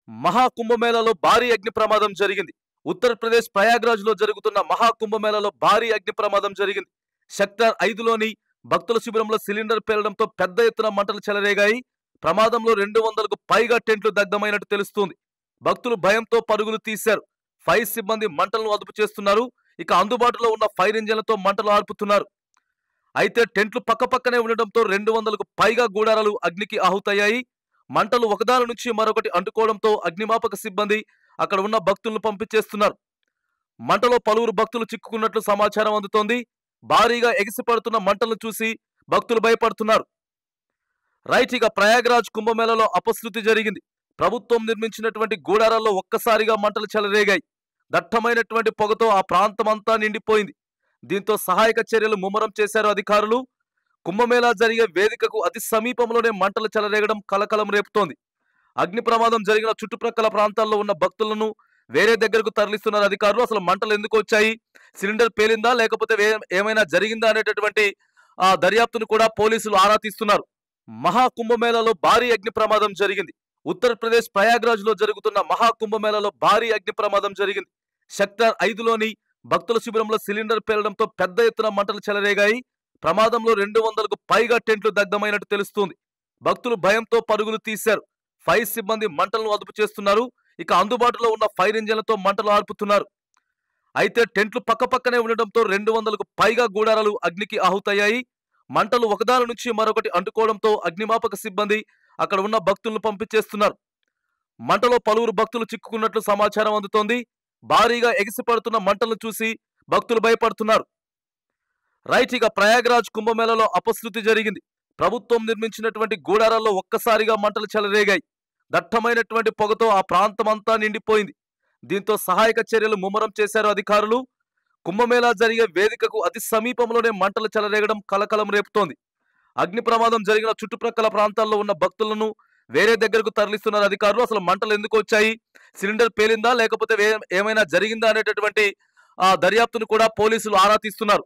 మహాకుంభమేళాలో భారీ అగ్ని ప్రమాదం జరిగింది. ఉత్తరప్రదేశ్ ప్రయాగ్రాజ్ లో జరుగుతున్న మహాకుంభమేళాలో భారీ అగ్ని ప్రమాదం జరిగింది. సెక్టార్ 5లోని భక్తుల శిబిరంలో సిలిండర్ పేలడంతో పెద్ద ఎత్తున మంటలు చెలరేగాయి. ప్రమాదంలో 200కు పైగా టెంట్లు దగ్ధమైనట్టు తెలుస్తోంది. భక్తులు భయంతో పరుగులు తీశారు. ఫైర్ సిబ్బంది మంటలను అదుపు చేస్తున్నారు. ఇక అందుబాటులో ఉన్న ఫైర్ ఇంజన్లతో మంటలు ఆర్పుతున్నారు. అయితే టెంట్లు పక్కపక్కనే ఉండడంతో 200కు పైగా గూడారాలు అగ్నికి ఆహుతయ్యాయి. మంటలు ఒకదాని నుంచి మరొకటి అంటుకోవడంతో అగ్నిమాపక సిబ్బంది అక్కడ ఉన్న భక్తులను పంపించేస్తున్నారు. మంటలో పలువురు భక్తులు చిక్కుకున్నట్లు సమాచారం అందుతోంది. భారీగా ఎగిసిపడుతున్న మంటలను చూసి భక్తులు భయపడుతున్నారు. ఇక ప్రయాగ్రాజ్ కుంభమేళాలో అపశృతి జరిగింది. ప్రభుత్వం నిర్మించినటువంటి గూడారాల్లో ఒక్కసారిగా మంటలు చెలరేగాయి. దట్టమైనటువంటి పొగతో ఆ ప్రాంతమంతా నిండిపోయింది. దీంతో సహాయక చర్యలు ముమ్మరం చేశారు అధికారులు. కుంభమేళా జరిగే వేదికకు అతి సమీపంలోనే మంటలు చెలరేగడం కలకలం రేపుతోంది. అగ్ని ప్రమాదం జరిగిన చుట్టుప్రక్కల ప్రాంతాల్లో ఉన్న భక్తులను వేరే దగ్గరకు తరలిస్తున్నారు అధికారులు. అసలు మంటలు ఎందుకు వచ్చాయి, సిలిండర్ పేలిందా లేకపోతే ఏమైనా జరిగిందా అనేటటువంటి దర్యాప్తును కూడా పోలీసులు ఆరా తీస్తున్నారు. మహాకుంభమేళాలో భారీ అగ్ని ప్రమాదం జరిగింది. ఉత్తరప్రదేశ్ ప్రయాగ్రాజ్ లో జరుగుతున్న మహాకుంభమేళాలో భారీ అగ్ని ప్రమాదం జరిగింది. సెక్టార్ 5లోని భక్తుల శిబిరంలో సిలిండర్ పేలడంతో పెద్ద ఎత్తున మంటలు చెలరేగాయి. ప్రమాదంలో 200కు పైగా టెంట్లు దగ్ధమైనట్టు తెలుస్తోంది. భక్తులు భయంతో పరుగులు తీశారు. ఫైర్ సిబ్బంది మంటలను అదుపు చేస్తున్నారు. ఇక అందుబాటులో ఉన్న ఫైర్ ఇంజన్లతో మంటలు ఆర్పుతున్నారు. అయితే టెంట్లు పక్కపక్కనే ఉండడంతో 200కు పైగా గూడారాలు అగ్నికి ఆహుతయ్యాయి. మంటలు ఒకదాని నుంచి మరొకటి అంటుకోవడంతో అగ్నిమాపక సిబ్బంది అక్కడ ఉన్న భక్తులను పంపించేస్తున్నారు. మంటలో పలువురు భక్తులు చిక్కుకున్నట్లు సమాచారం అందుతోంది. భారీగా ఎగిసిపడుతున్న మంటలను చూసి భక్తులు భయపడుతున్నారు. ఇక ప్రయాగ్రాజ్ కుంభమేళాలో అపశృతి జరిగింది. ప్రభుత్వం నిర్మించినటువంటి గూడారాల్లో ఒక్కసారిగా మంటలు చెలరేగాయి. దట్టమైనటువంటి పొగతో ఆ ప్రాంతమంతా నిండిపోయింది. దీంతో సహాయక చర్యలు ముమ్మరం చేశారు అధికారులు. కుంభమేళా జరిగే వేదికకు అతి సమీపంలోనే మంటలు చెలరేగడం కలకలం రేపుతోంది. అగ్ని ప్రమాదం జరిగిన చుట్టుప్రక్కల ప్రాంతాల్లో ఉన్న భక్తులను వేరే దగ్గరకు తరలిస్తున్నారు అధికారులు. అసలు మంటలు ఎందుకు వచ్చాయి, సిలిండర్ పేలిందా లేకపోతే ఏమైనా జరిగిందా అనేటటువంటి దర్యాప్తును కూడా పోలీసులు ఆరా తీస్తున్నారు.